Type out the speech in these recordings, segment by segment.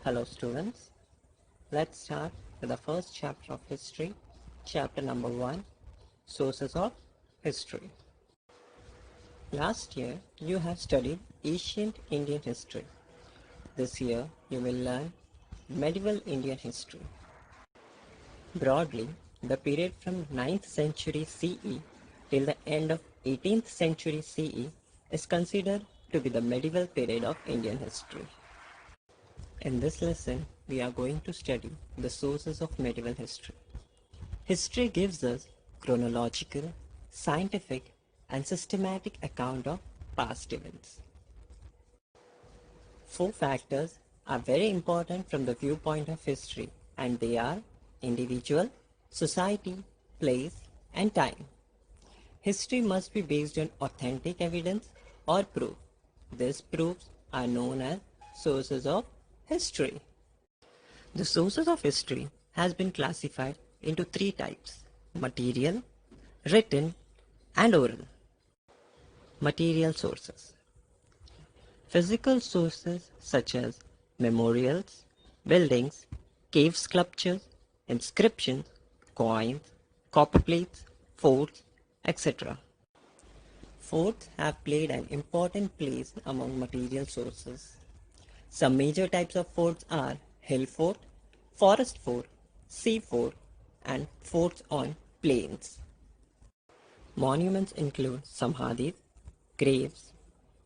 Hello students, let's start with the first chapter of history, chapter number 1, Sources of History. Last year you have studied ancient Indian history. This year you will learn medieval Indian history. Broadly, the period from 9th century CE till the end of 18th century CE is considered to be the medieval period of Indian history. In this lesson, we are going to study the sources of medieval history. History gives us chronological, scientific, and systematic account of past events. Four factors are very important from the viewpoint of history, and they are individual, society, place, and time. History must be based on authentic evidence or proof. These proofs are known as sources of history. The sources of history has been classified into three types: material, written, and oral. Material sources. Physical sources such as memorials, buildings, cave sculptures, inscriptions, coins, copper plates, forts, etc. Forts have played an important place among material sources. Some major types of forts are hill fort, forest fort, sea fort, and forts on plains. Monuments include samadhis, graves,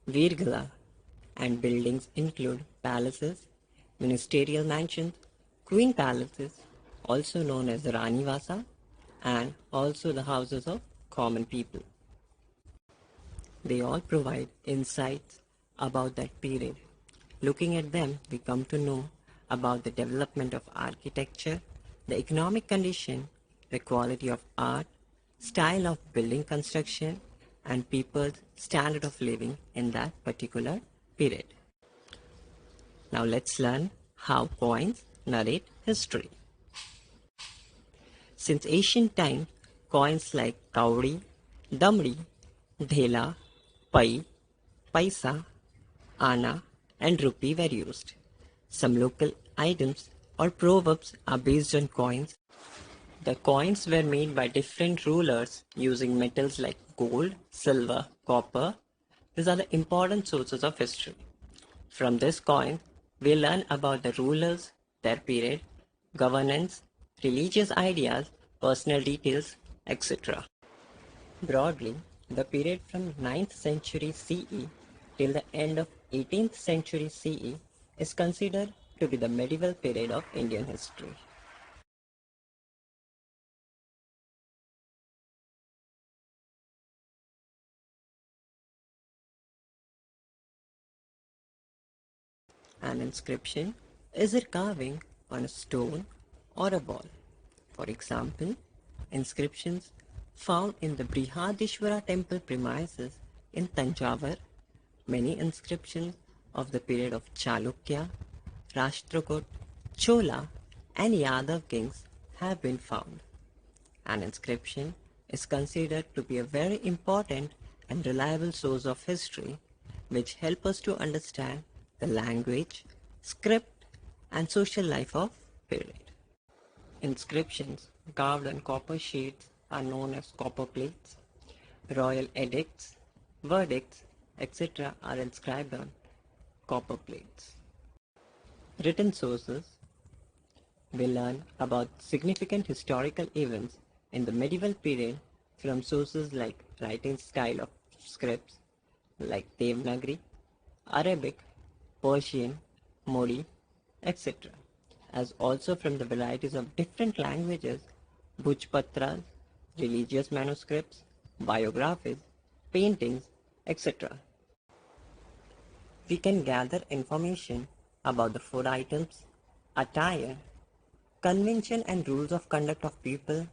virgala, and buildings include palaces, ministerial mansions, queen palaces, also known as Rani Vasa, and also the houses of common people. They all provide insights about that period. Looking at them, we come to know about the development of architecture, the economic condition, the quality of art, style of building construction, and people's standard of living in that particular period. Now let's learn how coins narrate history. Since ancient times, coins like kauri, damri, dhela, pai, paisa, Anna, and rupee were used. Some local items or proverbs are based on coins. The coins were made by different rulers using metals like gold, silver, copper. These are the important sources of history. From this coin, we learn about the rulers, their period, governance, religious ideas, personal details, etc. Broadly, the period from 9th century CE till the end of 18th century CE is considered to be the medieval period of Indian history. An inscription is a carving on a stone or a wall. For example, inscriptions found in the Brihadishwara temple premises in Tanjavur. Many inscriptions of the period of Chalukya, Rashtrakut, Chola, and Yadav kings have been found. An inscription is considered to be a very important and reliable source of history which help us to understand the language, script, and social life of period. Inscriptions carved on copper sheets are known as copper plates. Royal edicts, verdicts, etc. are inscribed on copper plates. Written sources. We learn about significant historical events in the medieval period from sources like writing style of scripts like Devanagari, Arabic, Persian, Modi, etc. as also from the varieties of different languages, Bhujpatras, religious manuscripts, biographies, paintings, etc. We can gather information about the food items, attire, convention and rules of conduct of people,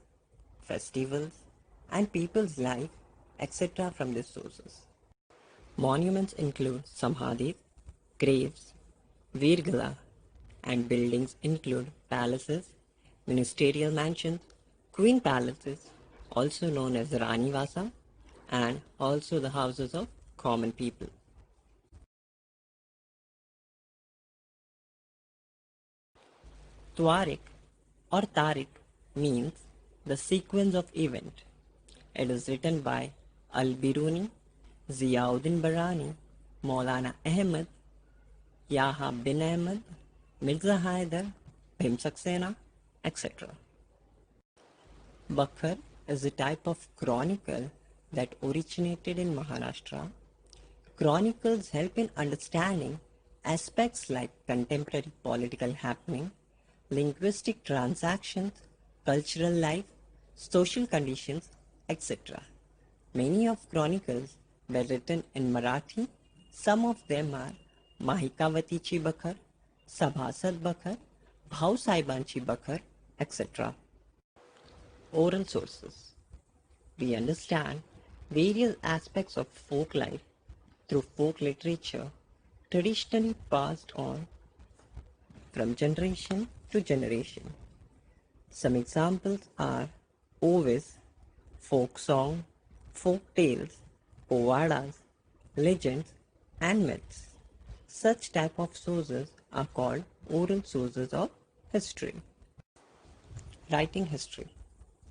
festivals, and people's life, etc. from these sources. Monuments include samadhis, graves, virgala, and buildings include palaces, ministerial mansions, queen palaces, also known as Rani Vasa, and also the houses of common people. Tariq or Tariq means the sequence of event. It is written by Al-Biruni, Ziauddin Barani, Maulana Ahmed, Yahya bin Ahmed, Mirza Haider, Bhim Saxena, etc. Bakhar is a type of chronicle that originated in Maharashtra. Chronicles help in understanding aspects like contemporary political happening, linguistic transactions, cultural life, social conditions, etc. Many of chronicles were written in Marathi. Some of them are Mahikavatichi Bakhar, Sabhasad Bakhar, Bhausaibanchi Bakhar, etc. Oral sources. We understand various aspects of folk life through folk literature traditionally passed on from generation to generation. Some examples are ovis, folk song, folk tales, povadas, legends, and myths. Such type of sources are called oral sources of history. Writing history.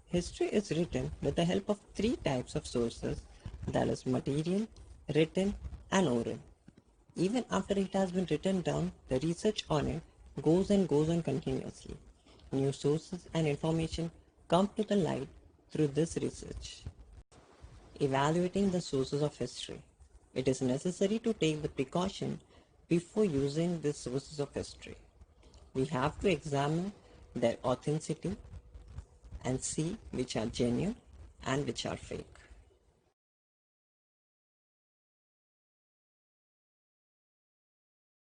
History is written with the help of three types of sources, that is material, written, and oral. Even after it has been written down, the research on it goes on continuously. New sources and information come to the light through this research. Evaluating the sources of history. It is necessary to take the precaution before using the sources of history. We have to examine their authenticity and see which are genuine and which are fake.